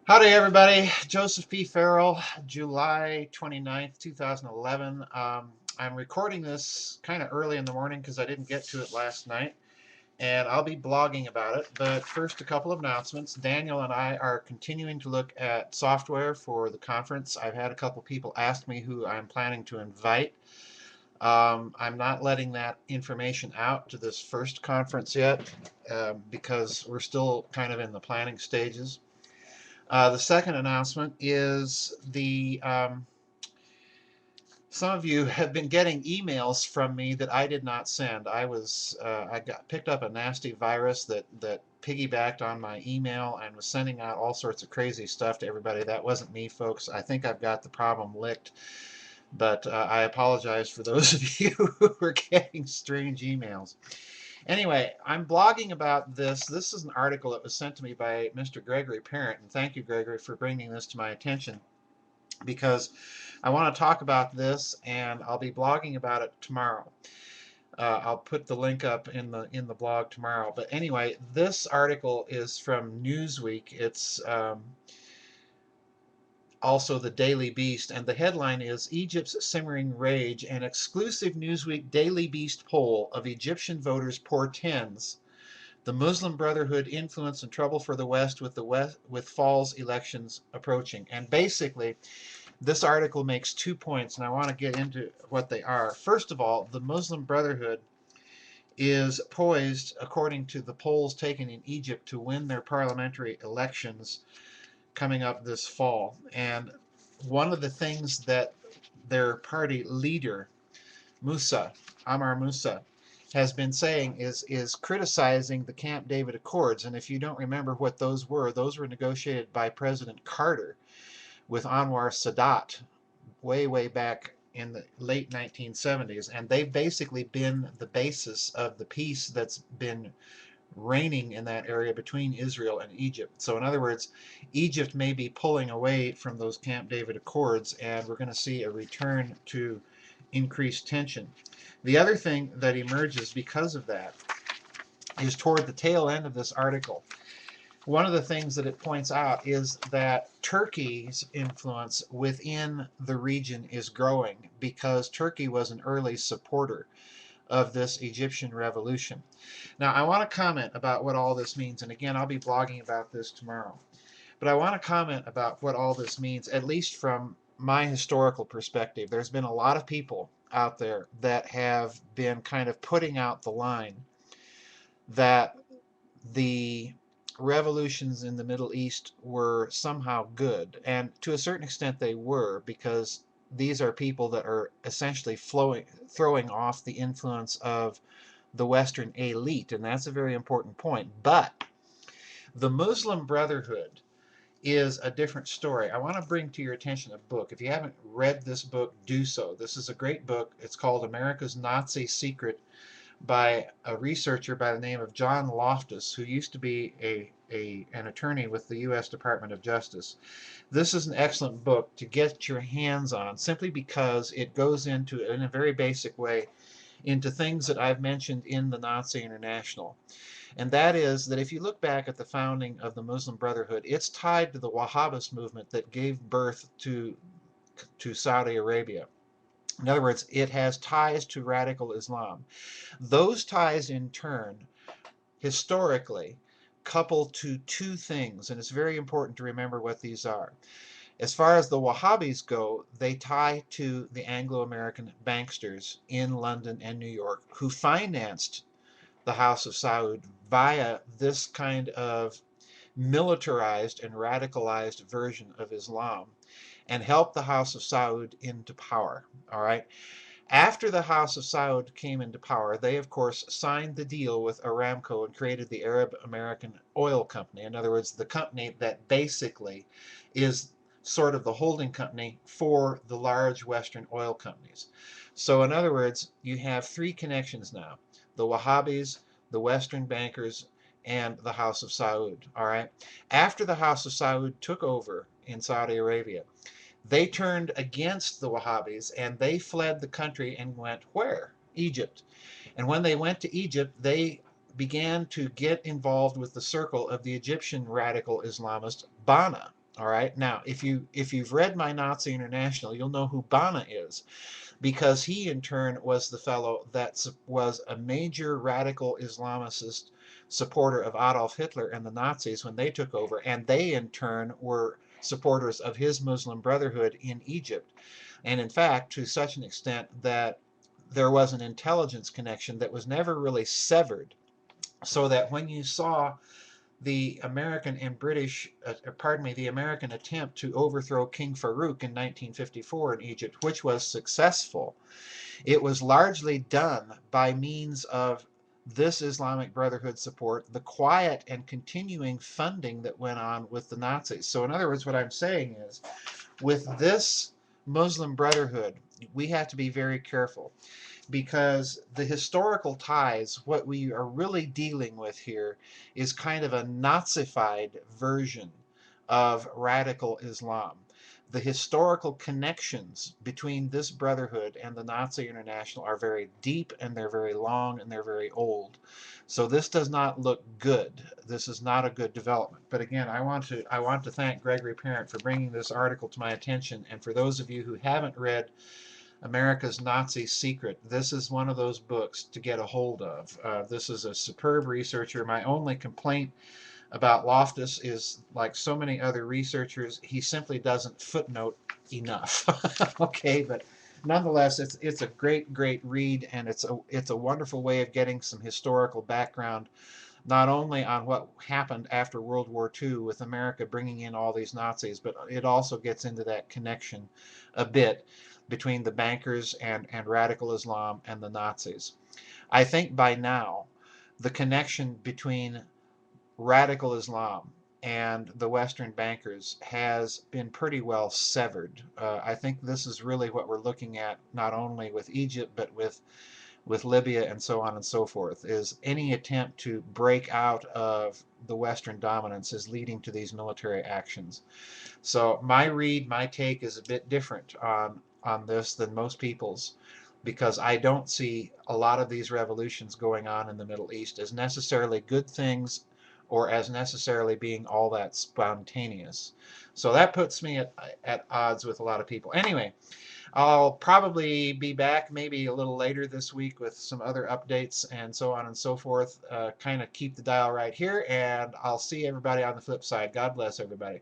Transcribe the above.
Howdy, everybody. Joseph P. Farrell, July 29th, 2011. I'm recording this kind of early in the morning because I didn't get to it last night, and I'll be blogging about it. But first, a couple of announcements. Daniel and I are continuing to look at software for the conference. I've had a couple people ask me who I'm planning to invite. I'm not letting that information out to this first conference yet because we're still kind of in the planning stages. The second announcement is some of you have been getting emails from me that I did not send. I got picked up a nasty virus that piggybacked on my email and was sending out all sorts of crazy stuff to everybody. That wasn't me, folks. I think I've got the problem licked, but I apologize for those of you who were getting strange emails. Anyway, I'm blogging about this. This is an article that was sent to me by Mr. Gregory Parent, and thank you, Gregory, for bringing this to my attention because I want to talk about this, and I'll be blogging about it tomorrow. I'll put the link up in the blog tomorrow. But anyway, this article is from Newsweek. It's also the Daily Beast, and the headline is Egypt's Simmering Rage. An exclusive Newsweek Daily Beast poll of Egyptian voters portends the Muslim Brotherhood influence and trouble for the West with fall's elections approaching. And basically, this article makes 2 points, and I want to get into what they are. First of all, the Muslim Brotherhood is poised, according to the polls taken in Egypt, to win their parliamentary elections coming up this fall. And one of the things that their party leader, Amar Musa, has been saying is criticizing the Camp David Accords. And if you don't remember what those were negotiated by President Carter with Anwar Sadat way back in the late 1970s. And they've basically been the basis of the peace that's been reigning in that area between Israel and Egypt. So in other words, Egypt may be pulling away from those Camp David Accords, and we're going to see a return to increased tension. The other thing that emerges because of that is toward the tail end of this article. One of the things that it points out is that Turkey's influence within the region is growing because Turkey was an early supporter of this Egyptian revolution. Now, I want to comment about what all this means, and again, I'll be blogging about this tomorrow. But I want to comment about what all this means, at least from my historical perspective. There's been a lot of people out there that have been kind of putting out the line that the revolutions in the Middle East were somehow good. And to a certain extent they were, because these are people that are essentially throwing off the influence of the Western elite, and that's a very important point. But the Muslim Brotherhood is a different story. I want to bring to your attention a book. If you haven't read this book, do so. This is a great book. It's called America's Nazi Secret by a researcher by the name of John Loftus, who used to be an attorney with the U.S. Department of Justice. This is an excellent book to get your hands on simply because it goes into, in a very basic way, into things that I've mentioned in the Nazi International. And that is that if you look back at the founding of the Muslim Brotherhood, it's tied to the Wahhabist movement that gave birth to Saudi Arabia. In other words, it has ties to radical Islam. Those ties, in turn, historically, couple to two things, and it's very important to remember what these are. As far as the Wahhabis go, they tie to the Anglo-American banksters in London and New York who financed the House of Saud via this kind of militarized and radicalized version of Islam and helped the House of Saud into power. All right. After the House of Saud came into power, they, of course, signed the deal with Aramco and created the Arab American Oil Company. In other words, the company that basically is sort of the holding company for the large Western oil companies. So, in other words, you have three connections now: the Wahhabis, the Western bankers, and the House of Saud. All right. After the House of Saud took over in Saudi Arabia, they turned against the Wahhabis and they fled the country and went where? Egypt. And when they went to Egypt, they began to get involved with the circle of the Egyptian radical Islamist Bana. All right. Now, if you've read my Nazi International, you'll know who Bana is, because he in turn was the fellow that was a major radical Islamist supporter of Adolf Hitler and the Nazis when they took over, and they in turn were supporters of his Muslim Brotherhood in Egypt. And in fact, to such an extent that there was an intelligence connection that was never really severed, so that when you saw the American and British, pardon me, the American attempt to overthrow King Farouk in 1954 in Egypt, which was successful, it was largely done by means of this Islamic Brotherhood support, the quiet and continuing funding that went on with the Nazis. So in other words, what I'm saying is, with this Muslim Brotherhood, we have to be very careful, because the historical ties, what we are really dealing with here, is kind of a Nazified version of radical Islam. The historical connections between this brotherhood and the Nazi International are very deep, and they're very long, and they're very old. So this does not look good. This is not a good development. But again, I want to thank Gregory Parent for bringing this article to my attention. And for those of you who haven't read America's Nazi Secret, this is one of those books to get a hold of. This is a superb researcher. My only complaint about Loftus is, like so many other researchers, he simply doesn't footnote enough. Okay, but nonetheless, it's a great read, and it's a wonderful way of getting some historical background, not only on what happened after World War II with America bringing in all these Nazis, but it also gets into that connection a bit between the bankers and radical Islam and the Nazis. I think by now the connection between radical Islam and the Western bankers has been pretty well severed. I think this is really what we're looking at, not only with Egypt, but with Libya and so on and so forth, is any attempt to break out of the Western dominance is leading to these military actions. So my take is a bit different on this than most people's, because I don't see a lot of these revolutions going on in the Middle East as necessarily good things, or as necessarily being all that spontaneous. So that puts me at odds with a lot of people. Anyway, I'll probably be back maybe a little later this week with some other updates and so on and so forth. Kind of keep the dial right here, and I'll see everybody on the flip side. God bless everybody.